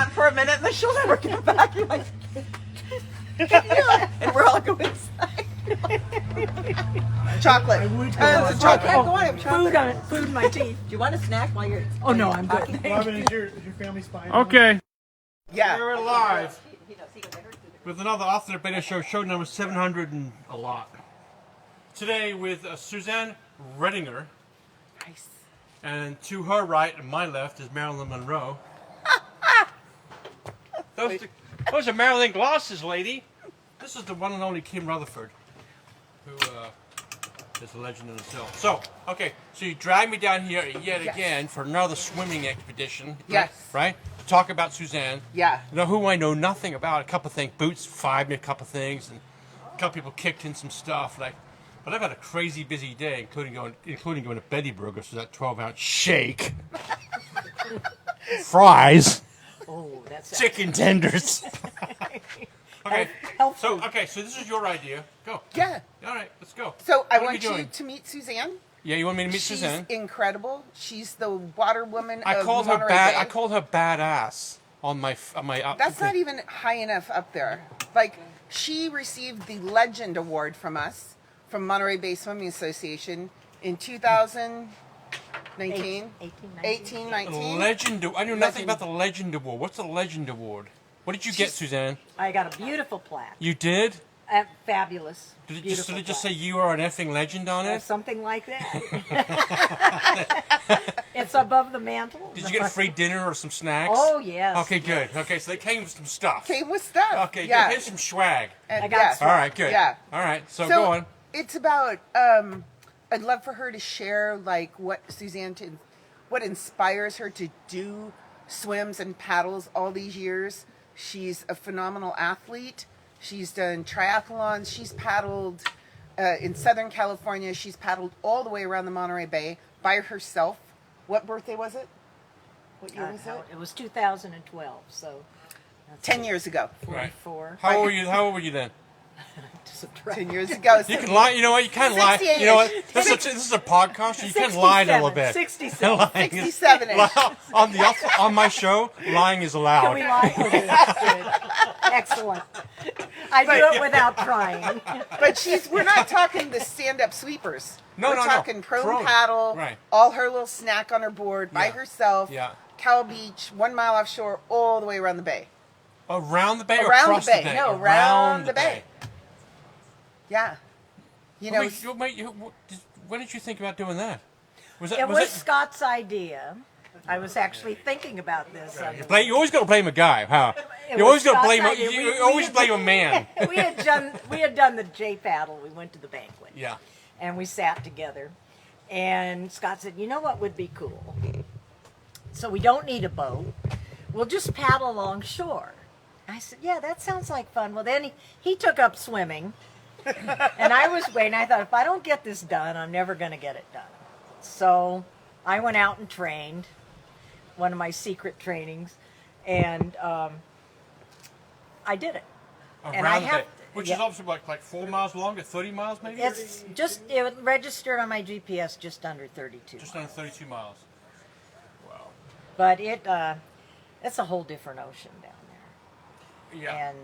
for a minute, and then she'll never get back. You're like, and we're all going inside. Chocolate. Chocolate. Yeah, go on. Chocolate. Food in my teeth. Do you want a snack while you're? Oh no, I'm good. Robin, is your family spying? Okay. Yeah. We're live with another Off the Beta show number 700 and a lot. Today with Suzanne Riedinger. Nice. And to her right and my left is Marilyn Monroe. Those are Marilyn glasses, lady. This is the one and only Kim Rutherford, who is a legend in itself. So, okay, so you dragged me down here yet again for another swimming expedition. Yes. Right? To talk about Suzanne. Yeah. You know who I know nothing about. A couple of things. Boots fired me a couple of things, and a couple people kicked in some stuff. But I've had a crazy busy day, including going to Betty Burger, so that 12-ounce shake, fries, chicken tenders. Okay. So this is your idea. Go. Yeah. All right, let's go. So I What are want we you doing? to meet Suzanne. Yeah, you want me to meet Suzanne? She's incredible. She's the water woman I of called her Monterey Bay. I called her badass on my. That's not even high enough up there. Like, she received the Legend Award from us, from Monterey Bay Swimming Association in 2019. 19. Legend. I knew nothing about the Legend Award. What's the Legend Award? What did you get, Suzanne? I got a beautiful plaque. You did? Fabulous. Did it just say you are an effing legend on it? Something like that. It's above the mantle. Did you get a free dinner or some snacks? Oh, yes. Okay, good. Okay, so they came with some stuff. Came with stuff. Okay, yeah. good. Here's some swag. And I got All right, good. Yeah. All right, so go on. It's about, I'd love for her to share, like, what what inspires her to do swims and paddles all these years. She's a phenomenal athlete. She's done triathlons. She's paddled in Southern California. She's paddled all the way around the Monterey Bay by herself. What birthday was it? What year was it? It was 2012, so... 10 years ago. 44. How old were you then? 10 years ago. You can lie. You know what? You can lie. You know what? This is a podcast. So you can lie a little bit. 67. 67-ish. On my show, lying is allowed. Can we lie? Okay, that's good. Excellent. I do it without trying. But we're not talking the stand-up sweepers. We're talking prone paddle, right. all her little snack on her board, by herself, Cow Beach, 1 mile offshore, all the way around the bay. Around the bay or around across the bay? the bay? No, around the bay. Yeah. You know. When did you think about doing that? It was Scott's idea. I was actually thinking about this. You always got to blame a guy, huh? You always got to blame. You always blame a man. we had done the J paddle. We went to the banquet. Yeah. And we sat together, and Scott said, "You know what would be cool? So we don't need a boat. We'll just paddle along shore." I said, "Yeah, that sounds like fun." Well, then he took up swimming, and I was waiting. I thought, if I don't get this done, I'm never going to get it done. So I went out and trained, one of my secret trainings, and I did it. Around the bay. Which is obviously like 4 miles longer, 30 miles maybe? It's it registered on my GPS just under 32. Just under 32 miles. Wow. But it's a whole different ocean down there. Yeah. And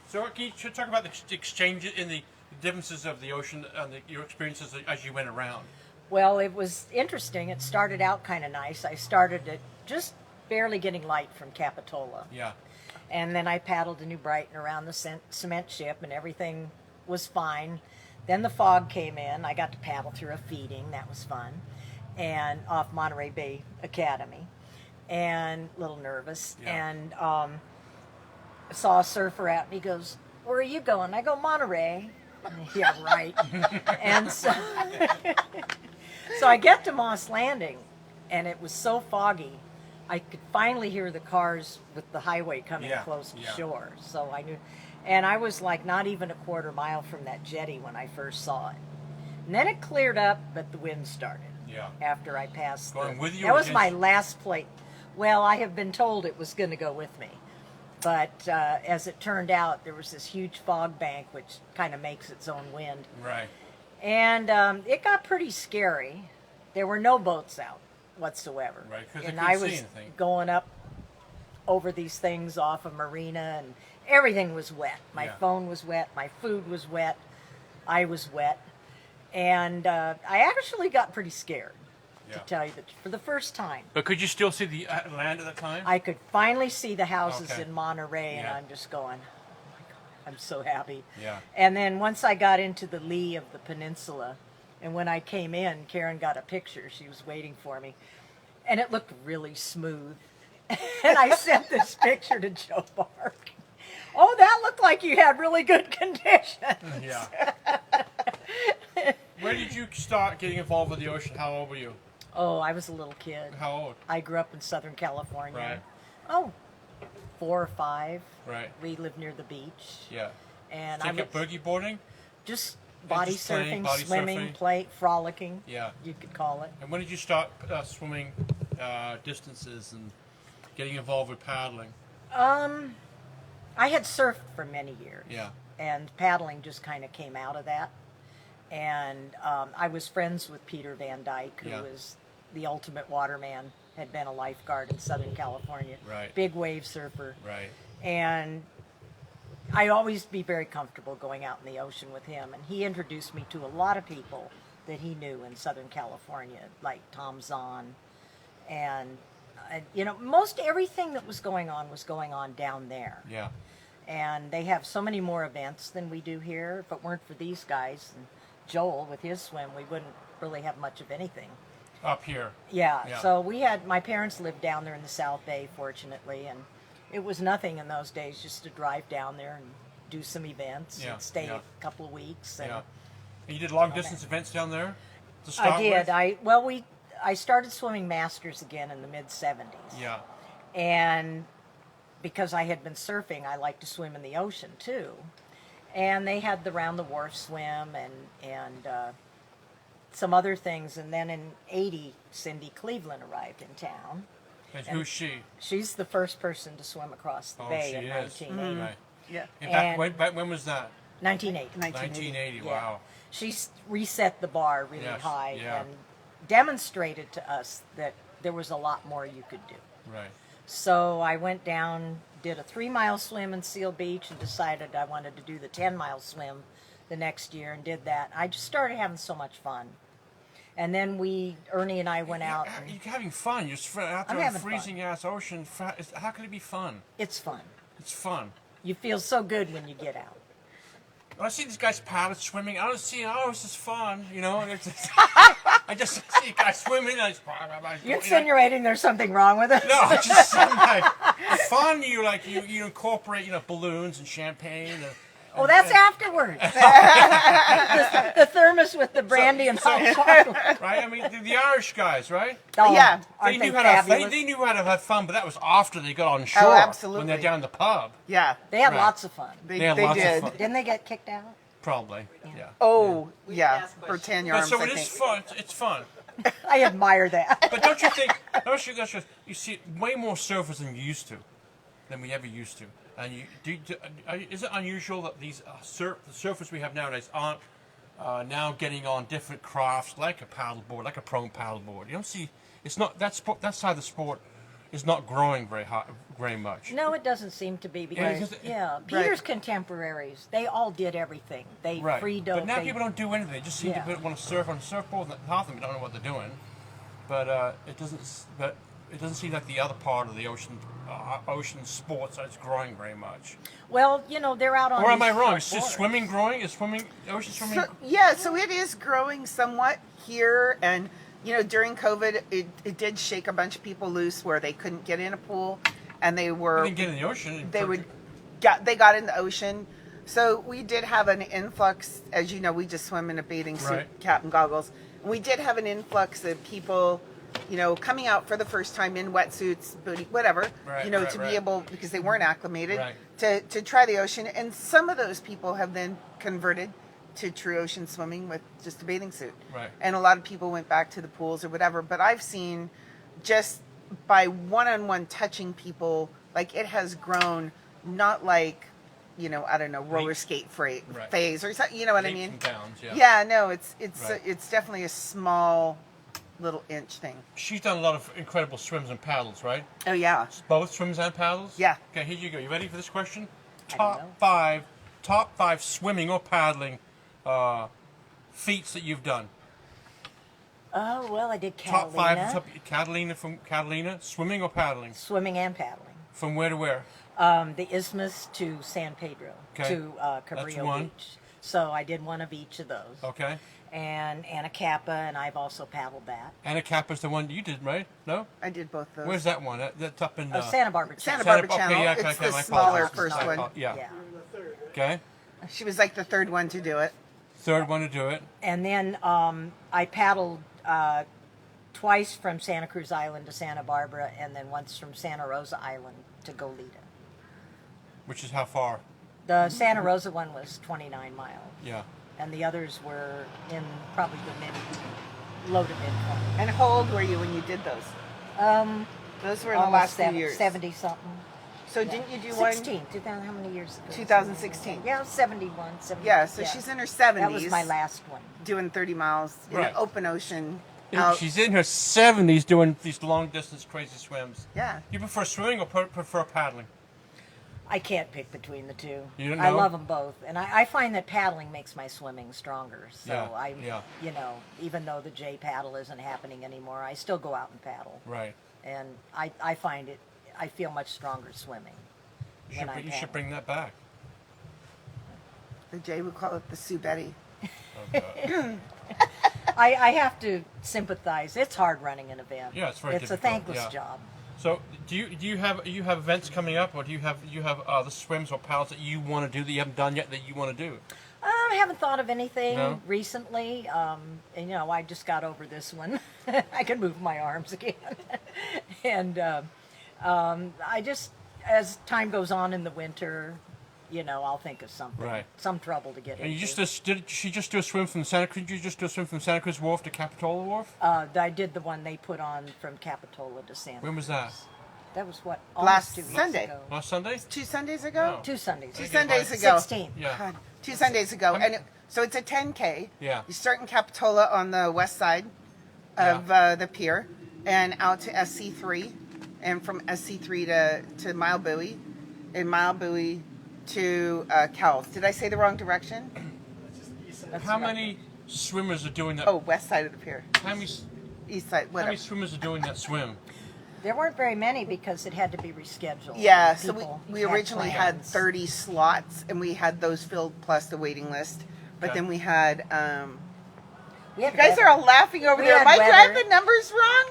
so can you talk about the exchange in the differences of the ocean and your experiences as you went around? Well, it was interesting. It started out kind of nice. I started at just barely getting light from Capitola. Yeah. And then I paddled to New Brighton around the cement ship, and everything was fine. Then the fog came in. I got to paddle through a feeding. That was fun. And off Monterey Bay Academy. And a little nervous. Yeah. And saw a surfer out, and he goes, "Where are you going?" I go, "Monterey." Yeah, right. And so, so I get to Moss Landing, and it was so foggy. I could finally hear the cars with the highway coming close to shore. So I knew, and I was like not even a quarter mile from that jetty when I first saw it. And then it cleared up, but the wind started. Yeah. After I passed. Going with you? That was my last plate. Well, I have been told it was going to go with me. But as it turned out, there was this huge fog bank, which kind of makes its own wind. Right. And it got pretty scary. There were no boats out whatsoever. Right, because and I was going up over these things off a marina, and everything was wet. My Yeah. phone was wet. My food was wet. I was wet. And I actually got pretty scared, Yeah. to tell you that, for the first time. But could you still see the land at the time? I could finally see the houses Okay. in Monterey, and Yeah. I'm just going, oh my God, I'm so happy. Yeah. And then once I got into the lee of the peninsula, and when I came in, Karen got a picture. She was waiting for me, and it looked really smooth. And I sent this picture to Joe Bark. Oh, that looked like you had really good conditions. Yeah. Where did you start getting involved with the ocean? How old were you? Oh, I was a little kid. How old? I grew up in Southern California. Right. Oh, 4 or 5. Right. We lived near the beach. Yeah. And Take I up would boogie boarding? just body just playing, surfing, body swimming, surfing. play, frolicking. Yeah. You could call it. And when did you start swimming distances and getting involved with paddling? I had surfed for many years. Yeah. And paddling just kind of came out of that. And I was friends with Peter Van Dyke, who Yeah. was the ultimate waterman, had been a lifeguard in Southern California. Right. Big wave surfer. Right. And I always be very comfortable going out in the ocean with him. And he introduced me to a lot of people that he knew in Southern California, like Tom Zahn. And, most everything that was going on down there. Yeah. And they have so many more events than we do here. If it weren't for these guys and Joel with his swim, we wouldn't really have much of anything. Up here. Yeah, Yeah. so my parents lived down there in the South Bay, fortunately, and it was nothing in those days just to drive down there and do some events Yeah, and stay yeah. a couple of weeks. And Yeah. And you did long distance events down there to start I did. with? I started swimming masters again in the mid-'70s. Yeah. And because I had been surfing, I liked to swim in the ocean too. And they had the round the wharf swim and some other things. And then in '80, Cindy Cleveland arrived in town. And who's she? She's the first person to swim across the Oh, bay she in is. 1980. Right. Yeah. And back when was that? 1980. 1980. Yeah. Wow. She reset the bar really Yes, high yeah. and demonstrated to us that there was a lot more you could do. Right. So I went down, did a 3-mile swim in Seal Beach, and decided I wanted to do the 10-mile swim the next year, and did that. I just started having so much fun. And then Ernie and I went out. And You're having fun. You're out I'm there in having fun. freezing ass ocean. How can it be fun? it's fun. It's fun. You feel so good when you get out. When I see these guys paddle swimming, I don't see, it's just fun, I just see guys swimming. You're insinuating there's something wrong with it? No, it's just like fun. You incorporate balloons and champagne. Oh, that's afterwards. the thermos with the brandy and hot chocolate. Right? I mean, the Irish guys, right? Oh, Yeah. aren't They they fabulous? knew how to have fun, but that was after they got on shore. Oh, absolutely. When they're down in the pub, Yeah. They had Right. lots of fun. They, They had they lots of did. fun. Didn't they get kicked out? probably. Yeah. Oh, yeah. ask For questions. 10 But yards, so I it think. is fun. It's fun. I admire that. But don't you think? You see way more surfers than you used to, than we ever used to. And is it unusual that these the surfers we have nowadays aren't now getting on different crafts like a paddleboard, like a prone paddleboard? You don't see. It's not that side of the sport is not growing very much. No, it doesn't seem to be because, because Peter's contemporaries, they all did everything. They Right. free dove. But now people don't do anything. They just seem Yeah. to want to surf on a surfboard. Half of them don't know what they're doing. But it doesn't. But it doesn't seem like the other part of the ocean sports is growing very much. Well, they're out on. Or am these I wrong? short Is just boards. swimming growing? Is ocean swimming? So it is growing somewhat here, and during COVID, it did shake a bunch of people loose where they couldn't get in a pool, and they were They didn't get in the ocean. they got in the ocean. So we did have an influx, as you know, we just swim in a bathing suit, Right. cap and goggles. We did have an influx of people, coming out for the first time in wetsuits, booty, whatever, Right, to right, be right. able, because they weren't acclimated, Right. to try the ocean. And some of those people have then converted to true ocean swimming with just a bathing suit. Right. And a lot of people went back to the pools or whatever. But I've seen just by one-on-one touching people, like it has grown, not like, I don't know, roller Leaps. skate Right. phase or something, you know what I Leaps mean? and bounds, yeah. Yeah, no, it's Right. it's definitely a small little inch thing. She's done a lot of incredible swims and paddles, right? Oh yeah. Both swims and paddles? Yeah. Okay, here you go. You ready for this question? I don't know. Top five swimming or paddling feats that you've done. Oh, well, I did Top Catalina. five, Catalina, swimming or paddling? Swimming and paddling. From where to where? The Isthmus to San Pedro, Okay. to That's Cabrillo one. Beach. So I did one of each of those. Okay. And Anacapa, and I've also paddled that. Anacapa's the one you did, right? No? I did both those. Where's that one? That's up in... Santa Barbara. Santa Channel. Barbara Channel. yeah, It's okay, the I smaller apologize. first one. Yeah. Yeah. Okay. She was like the third one to do it. Third one to do it. And then I paddled twice from Santa Cruz Island to Santa Barbara, and then once from Santa Rosa Island to Goleta. Which is how far? The Santa Rosa one was 29 miles, Yeah. and the others were in probably the low to mid 20. And how old were you when you did those? Those were in the Almost last few years. 70 something. So Yeah. didn't you do 16. 2000, how many years ago? 2016. Yeah, 71, 70. Yeah, so she's in her 70s. That was my last one. Doing 30 miles in Right. the open ocean. Out. She's in her 70s doing these long distance crazy swims. Yeah. You prefer swimming or prefer paddling? I can't pick between the two. You don't I know? love them both, and I find that paddling makes my swimming stronger. So Yeah. you know, even though the J paddle isn't happening anymore, I still go out and paddle, Right. and I find it. I feel much stronger swimming. You when should, I'm you should paddling. bring that back. The Jay would call it the Sue Betty. I have to sympathize. It's hard running an event. Yeah, it's very It's a difficult, thankless yeah. job. So, do you have events coming up, or do you have the swims or paddles that you want to do that you haven't done yet that you want to do? I haven't thought of anything No? recently. And you know, I just got over this one. I can move my arms again, and I just, as time goes on in the winter, you know, I'll think of something, Right. some trouble to get And you into. did she just do a swim from Santa Cruz? Did you just do a swim from Santa Cruz Wharf to Capitola Wharf? I did the one they put on from Capitola to Santa. When was that? That was what, Last almost 2 weeks Sunday. ago. Last Sunday? 2 Sundays ago? No. 2 Sundays. 2 Okay, Sundays fine. ago. 16. Yeah. God, 2 Sundays ago. So it's a 10K. Yeah. You start in Capitola on the west side of the pier and out to SC3, and from SC3 to Mile Buoy, and Mile Buoy to Cowles. Did I say the wrong direction? That's How right. many swimmers are doing that? Oh, west side of the pier. How many East side, how whatever. many swimmers are doing that swim? There weren't very many because it had to be rescheduled. Yeah, so People we originally had plans. 30 slots, and we had those filled plus the waiting list. But Okay. then we had, We had you guys weather. are all laughing over We there. had Am I driving weather. the numbers wrong?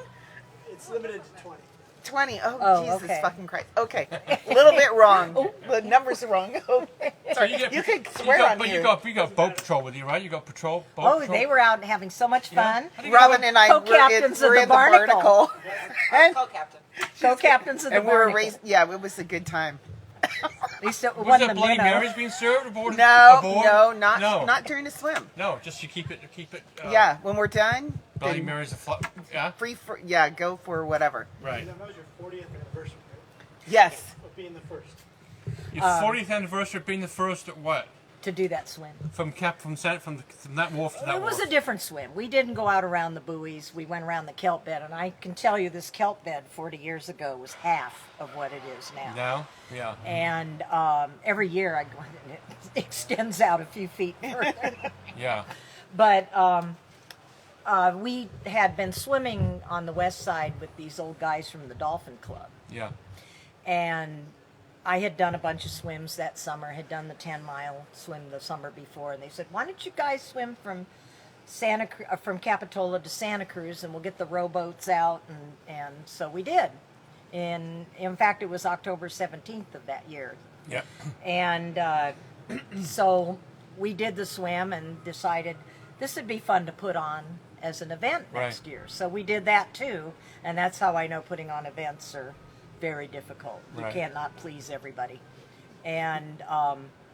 It's limited to 20. 20. Oh, Oh, Jesus okay. fucking Christ. Okay. A little bit wrong. The numbers are wrong. Okay. Sorry. You could swear on but here. you got boat patrol with you, right? You got boat Oh, patrol. they were out having so much fun. Yeah. Robin and I Co-captains were of the in the Barnacle. barnacle. And, Co-captains of the and we were Barnacle. raised, yeah, it was a good time. At least it Was wasn't there the Bloody minnow. Marys being served aboard? No, aboard? no, no, not during the swim. No, just you keep it. Yeah, when we're done, Bloody then Marys yeah. free for, yeah, go for whatever. Right. That was your 40th anniversary, right? Yes. Of being the first. Your 40th anniversary of being the first at what? To do that swim. From that wharf to that It was wharf. a different swim. We didn't go out around the buoys. We went around the kelp bed, and I can tell you this kelp bed 40 years ago was half of what it is now. Now, yeah. And every year I go, it extends out a few feet further. Yeah. But we had been swimming on the west side with these old guys from the Dolphin Club. Yeah. And I had done a bunch of swims that summer, had done the 10-mile swim the summer before, and they said, why don't you guys swim from from Capitola to Santa Cruz, and we'll get the rowboats out, and so we did. And in fact, it was October 17th of that year. Yeah. And so we did the swim and decided this would be fun to put on as an event next Right. year. So we did that too, and that's how I know putting on events are very difficult. You Right. cannot please everybody. And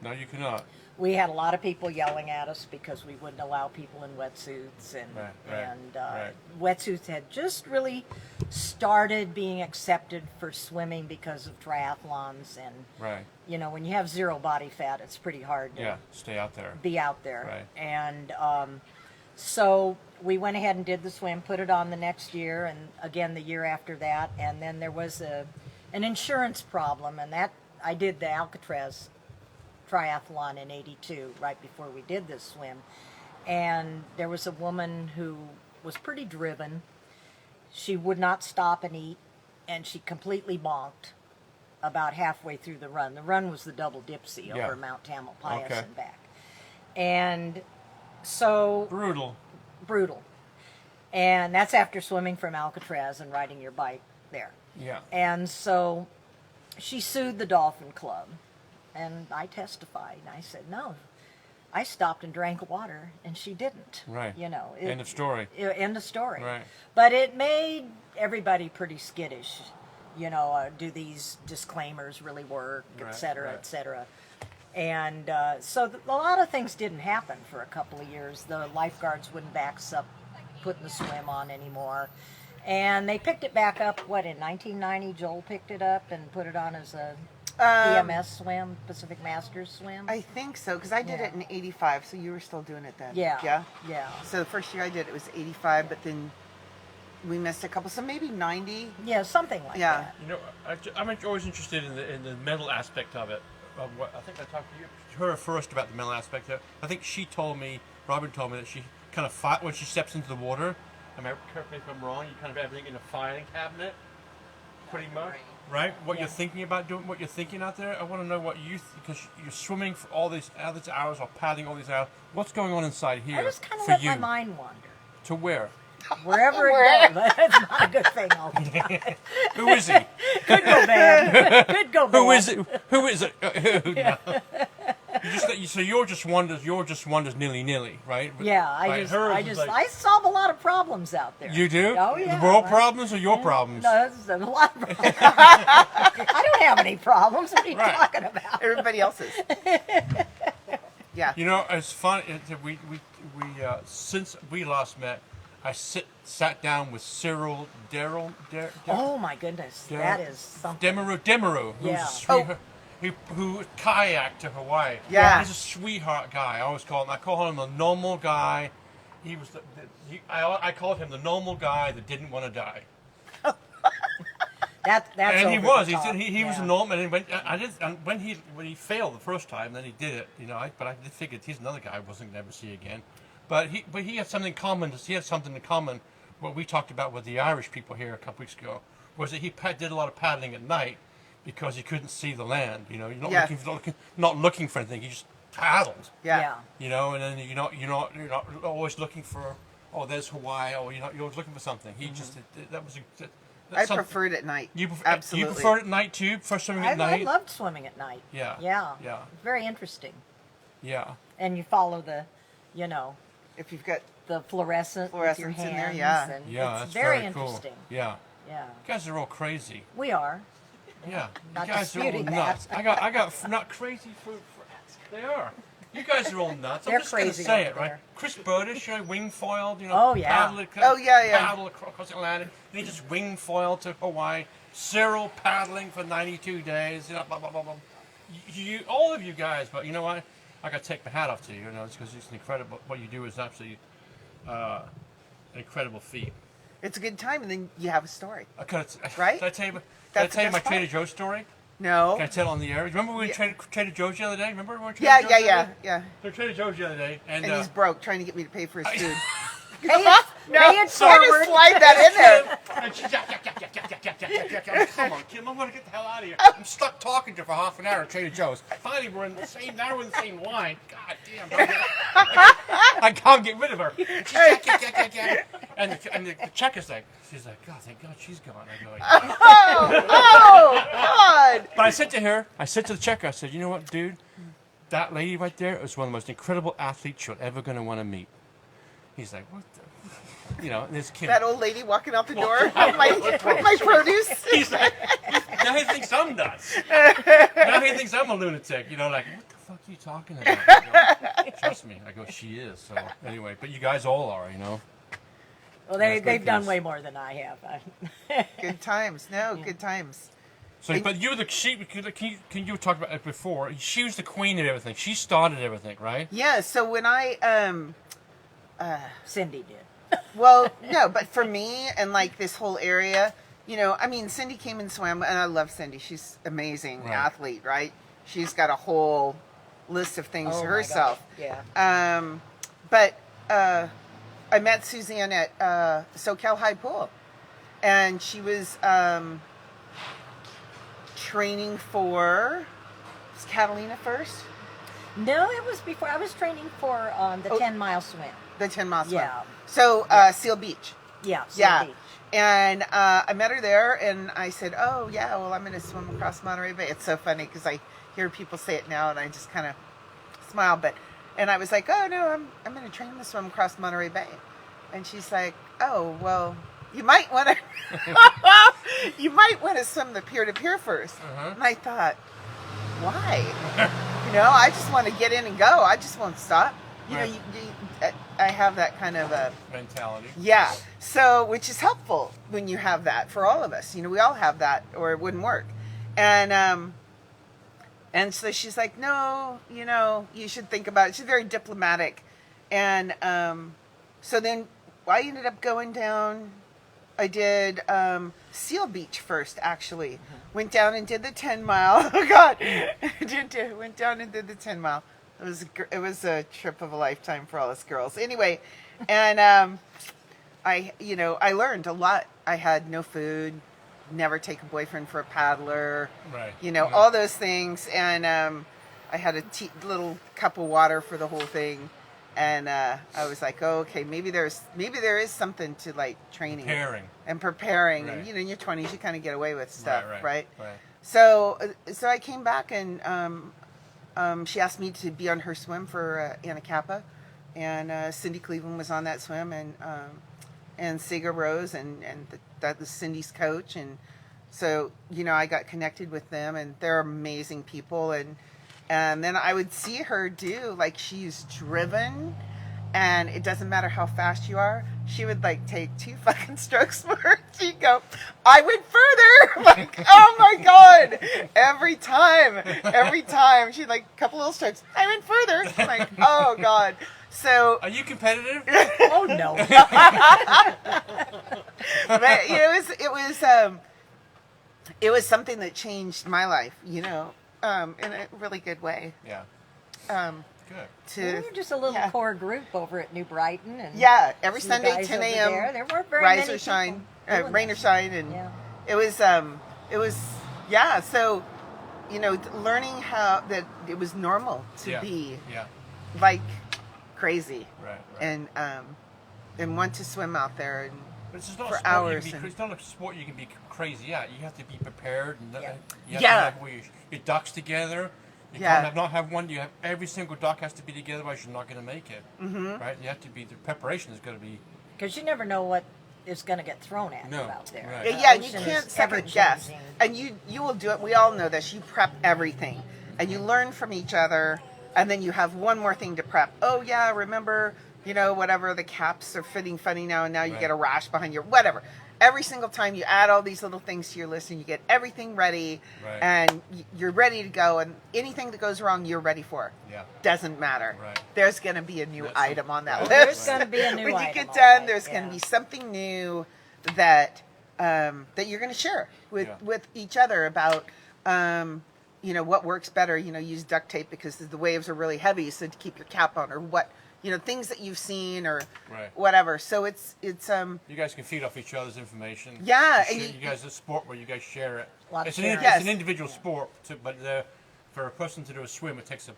No, you cannot. we had a lot of people yelling at us because we wouldn't allow people in wetsuits, and Right. wetsuits had just really started being accepted for swimming because of triathlons, and Right. you know, when you have zero body fat, it's pretty hard to Yeah. Stay out there. be out there. Right. And So we went ahead and did the swim, put it on the next year, and again the year after that. And then there was an insurance problem, and that I did the Alcatraz triathlon in '82, right before we did this swim. And there was a woman who was pretty driven. She would not stop and eat, and she completely bonked about halfway through the run. The run was the double dipsy Yeah. over Mount Tamalpais Okay. and back. And so brutal. And that's after swimming from Alcatraz and riding your bike there. Yeah. And so she sued the Dolphin Club. And I testified. And I said, no, I stopped and drank water, and she didn't. Right. You know. End of story. End of story. Right. But it made everybody pretty skittish. You know, do these disclaimers really work, Right, et cetera, right. et cetera. And so a lot of things didn't happen for a couple of years. The lifeguards wouldn't back us up putting the swim on anymore. And they picked it back up, what, in 1990? Joel picked it up and put it on as a PMS swim, Pacific Masters swim. I think so, because I did Yeah. it in '85, so you were still doing it then. Yeah. Yeah. Yeah. So the first year I did it was '85, but then we missed a couple, so maybe '90. Yeah, something like Yeah. that. You know, I'm always interested in the mental aspect of it. Of what I think I talked to her first about the mental aspect of it. I think she told me, Robin told me that she kind of fight when she steps into the water. Correct me if I'm wrong. You kind of have everything in a filing cabinet, pretty much, right? What you're thinking about doing, what you're thinking out there. I want to know what you because you're swimming for all these hours or paddling all these hours. What's going on inside here I just kind of for let you? my mind wander. To where? Wherever it goes. That's not a good thing all the time. Who is he? Could go bad. Could go bad. Who is it? Who is it? No. So you're just wonders nilly, right? Yeah, Right, hers is like- I solve a lot of problems out there. You do? Oh yeah. The world I- problems or your problems? No, this is a lot of problems. I don't have any problems. What are you Right. talking about? Everybody else's. Yeah. You know, it's fun. We since we last met, I sat down with Cyril Oh my goodness, that is something. Demaru, who's Yeah. a sweetheart. Who kayaked to Hawaii. Yeah. He's a sweetheart guy. I always call him. I call him the normal guy. He was. I called him the normal guy that didn't want to die. That's And he over was. the top. He was Yeah. a normal. And when he failed the first time, then he did it. You know. But I figured he's another guy I wasn't going to ever see again. But he had something common. He had something in common. What we talked about with the Irish people here a couple weeks ago was that he did a lot of paddling at night because he couldn't see the land. You know, you're not Yeah. not looking for anything. He just paddled. Yeah. You know, and then you're not always looking for, oh, there's Hawaii, or you're always looking for something. He just that was a. I prefer it at night. Absolutely. You prefer it at night too? Prefer swimming at I night? loved swimming at night. Yeah. Yeah. Yeah. Very interesting. Yeah. And you follow the, you know, If you've got the fluorescence with your Fluorescence in hands. there, yeah. And Yeah. it's That's very cool. interesting. Yeah. Yeah. You guys are all crazy. We are. Yeah. Not You guys are all disputing that. nuts. I got not crazy for they are. You guys are all nuts. They're I'm just going to crazy say over it, right? there. Chris Burdish, wing foiled, Oh, yeah. paddled, Oh, yeah. paddled across the Atlantic. And he just wing foiled to Hawaii. Cyril paddling for 92 days. Blah, blah, blah, blah. All of you guys, but you know what? I got to take my hat off to you. You know, it's because it's incredible. What you do is absolutely an incredible feat. it's a good time, and then you have a story. Right? Did I tell you my That's the best Trader part. Joe's story? No. Can I tell it on the air? Remember we were Yeah. Trader Joe's the other day? Remember we were Trader Yeah, Joe's yeah, the yeah, other day? yeah. We were Trader Joe's the other day, and And he's broke, trying to get me to pay for his food. Pay it, No, pay it so I forward. just slide that in there. And she's come on, Kim, I'm gonna get the hell out of here. I'm stuck talking to her for half an hour at Trader Joe's. Finally, we're in the same. Now we're in the same line. God damn! I can't get rid of her. And she's and the checker's like, she's like, God, thank God she's gone. I go, like, Oh, God. but I said to the checker, I said, you know what, dude, that lady right there is one of the most incredible athletes you're ever gonna want to meet. He's like, what the, you know, and this kid. That old lady walking out the door with my produce. He's like, now he thinks I'm nuts. Now he thinks I'm a lunatic. You know, like, what the fuck are you talking about? I go, trust me. I go, she is. So anyway, but you guys all are, you know. Well, That's great they've done news. way more than I have. Good times. No, good times. So, but you're the can you talk about it before? She was the queen of everything. She started everything, right? Yeah, so when I Cindy did. Well, no, but for me and like this whole area, I mean, Cindy came and swam, and I love Cindy. She's amazing Right. athlete, right? She's got a whole list of things Oh, my herself. gosh, yeah. But I met Suzanne at SoCal High Pool, and she was training for was Catalina first, No, it was before. I was training for the 10-mile swim. the 10-mile swim. Yeah. So Seal Beach. Yeah. Seal Yeah. Beach. And I met her there, and I said, "Oh yeah, well I'm going to swim across Monterey Bay." It's so funny because I hear people say it now, and I just kind of smile. And I was like, "Oh no, I'm going to train to swim across Monterey Bay," and she's like, "Oh well, you might want to swim the pier to pier first." And I thought, why? I just want to get in and go. I just won't stop. Right. I have that kind of a mentality. yeah. So, which is helpful when you have that for all of us. We all have that, or it wouldn't work. And so she's like, "No, you should think about it." She's very diplomatic. And so then I ended up going down. I did Seal Beach first, actually. Went down and did the 10-mile. Oh God, went down and did the 10-mile. It was a trip of a lifetime for all us girls. Anyway, and I learned a lot. I had no food, never take a boyfriend for a paddler. Right. All those things, and I had a little cup of water for the whole thing. And I was like, oh, okay, maybe there is something to like training and preparing. Right. And in your 20s, you kind of get away with stuff, right? Right. So I came back, and she asked me to be on her swim for Anacapa, and Cindy Cleveland was on that swim, and Sega Rose, and that was Cindy's coach, and so I got connected with them, and they're amazing people, and then I would see her do, like, she's driven, and it doesn't matter how fast you are. She would, like, take 2 fucking strokes for her. She'd go, "I went further." Like, oh my God. Every time. She'd, like, a couple little strokes. "I went further." I'm like, oh God. So. Are you competitive? Oh no. But it was something that changed my life, in a really good way. Yeah. We were just a little core group over at New Brighton, and every some Sunday, guys 10 over a.m. There weren't very Rise many or shine, people doing rain or that. shine, and Yeah. it was So, learning how that it was normal to be like crazy, right. and want to swim out there and But it's not for a sport hours. It's not a sport you can be crazy at. You have to be prepared, and you have Yeah. to have your ducks together. You Yeah. can't not have one. You have every single duck has to be together, otherwise you're not going to make it. Mm-hmm. Right? You have to be. The preparation is going to be. Because you never know what is going to get thrown at you No, out there. right. The Yeah, you ocean can't is second guess, ever-changing. and you will do it. We all know this. You prep everything, and you learn from each other, and then you have one more thing to prep. Oh yeah, remember, whatever, the caps are fitting funny now, and now you Right. get a rash behind your whatever. Every single time you add all these little things to your list, and you get everything ready, Right. and you're ready to go, and anything that goes wrong, you're ready for. Yeah. Doesn't matter. Right. There's going to be a new That's item on that right. list. There's gonna be a new when you item get on done, that, there's going yeah. to be something new that you're going to share with each other about what works better. Use duct tape because the waves are really heavy, so to keep your cap on, or what things that you've seen, or Right. whatever. So it's You guys can feed off each other's information. Yeah, You, and share, you guys, it's a sport where you guys share it. A lot of It's sharing. Yes. an individual sport, but for a person to do a swim, it takes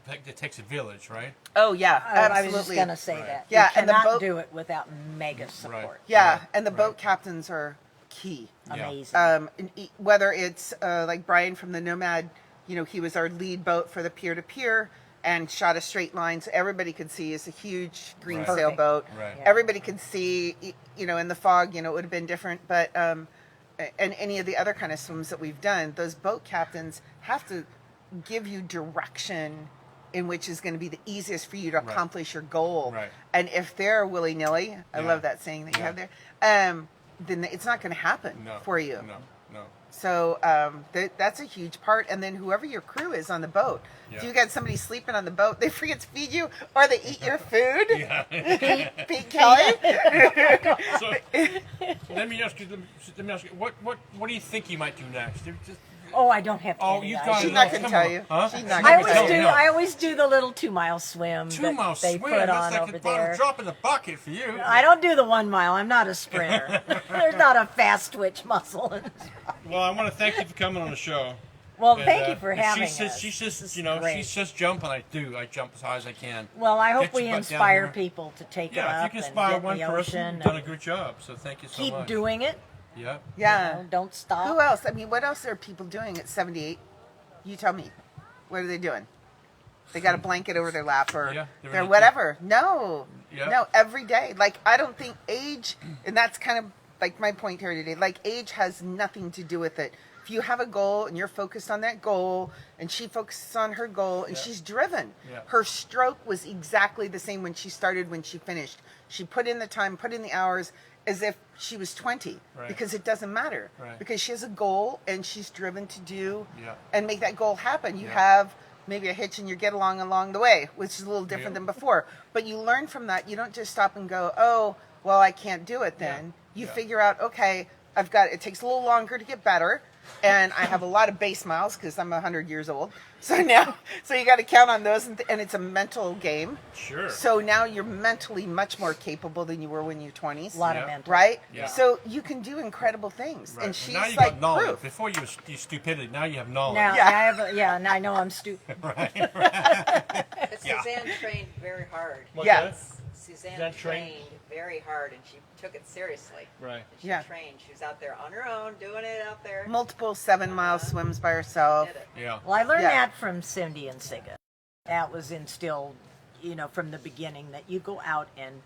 a village, right? oh yeah, I was absolutely. just going to say Right. that. Yeah, you and the cannot boat- do it without mega support. Yeah, Right. and the Right. boat captains are key. Yeah. Amazing. Whether it's like Brian from the Nomad, he was our lead boat for the pier-to-pier and shot a straight line so everybody could see. It's a huge green Right. sailboat. Right. Yeah. Everybody could see, in the fog, it would have been different. But, and any of the other kind of swims that we've done, those boat captains have to give you direction in which is going to be the easiest for you to accomplish your goal. Right. And if they're willy-nilly, I Yeah. love that saying that you Yeah. have there, then it's not going to happen No. for you. No. No. So that's a huge part. And then whoever your crew is on the boat, if Yeah. you got somebody sleeping on the boat, they forget to feed you or they eat your food. Yeah. Pete Kelly. So, let me ask you. What do you think you might do next? Oh, I don't have Oh, any you've idea. got She's it. not No, going to come tell on. you. Huh? She's not I going to always tell do. you. I always do the little 2-mile swim 2 that miles they swim. put That's on like over the bottom there. drop in the bucket for you. I don't do the 1 mile. I'm not a sprinter. There's not a fast twitch muscle. Well, I want to thank you for coming on the show. Well, And, thank you for and having she says, us. She This says, is you know, great. she says jump, and I do. I jump as high as I can. Well, I hope Get your we butt down inspire here. people to take it Yeah, up if you can and inspire get in one the person, ocean you've done a and good job. So thank you so keep much. doing it. Yeah. Yeah. You know, don't stop. Who else? I mean, what else are people doing at 78? You tell me. What are they doing? They got a blanket over their lap or Yeah, they're they're in a- whatever. No. Yeah. No, every day. Like, I don't think age, and that's kind of like my point here today, like age has nothing to do with it. If you have a goal and you're focused on that goal and she focuses on her goal and she's driven, Yeah. her stroke was exactly the same when she started, when she finished. She put in the time, put in the hours as if she was 20 Right. because it doesn't matter Right. because she has a goal and she's driven to do Yeah. and make that goal happen. You Yeah. have maybe a hitch and you get along the way, which is a little different Yeah. than before. But you learn from that. You don't just stop and go, oh, well, I can't do it then. You Yeah. figure out, okay, it takes a little longer to get better. And I have a lot of base miles because I'm 100 years old. So you got to count on those. And it's a mental game. Sure. So now you're mentally much more capable than you were when you're 20s. A lot Yeah. of mental. Right? Yeah. So you can do incredible things. Right. And she's now you like got knowledge. proof. Before you was stupidity. Now you have knowledge. Now Yeah. I have. Now I know I'm stupid. Right. But Yeah. Suzanne trained very hard. What's Yeah. that? Suzanne Suzanne trained- trained very hard, and she took it seriously. Right. And she Yeah. trained. She was out there on her own, doing it out there. Multiple 7-mile swims by herself. Did it. Yeah. Well, I learned Yeah. that from Cindy and Sigga. That was instilled, from the beginning that you go out and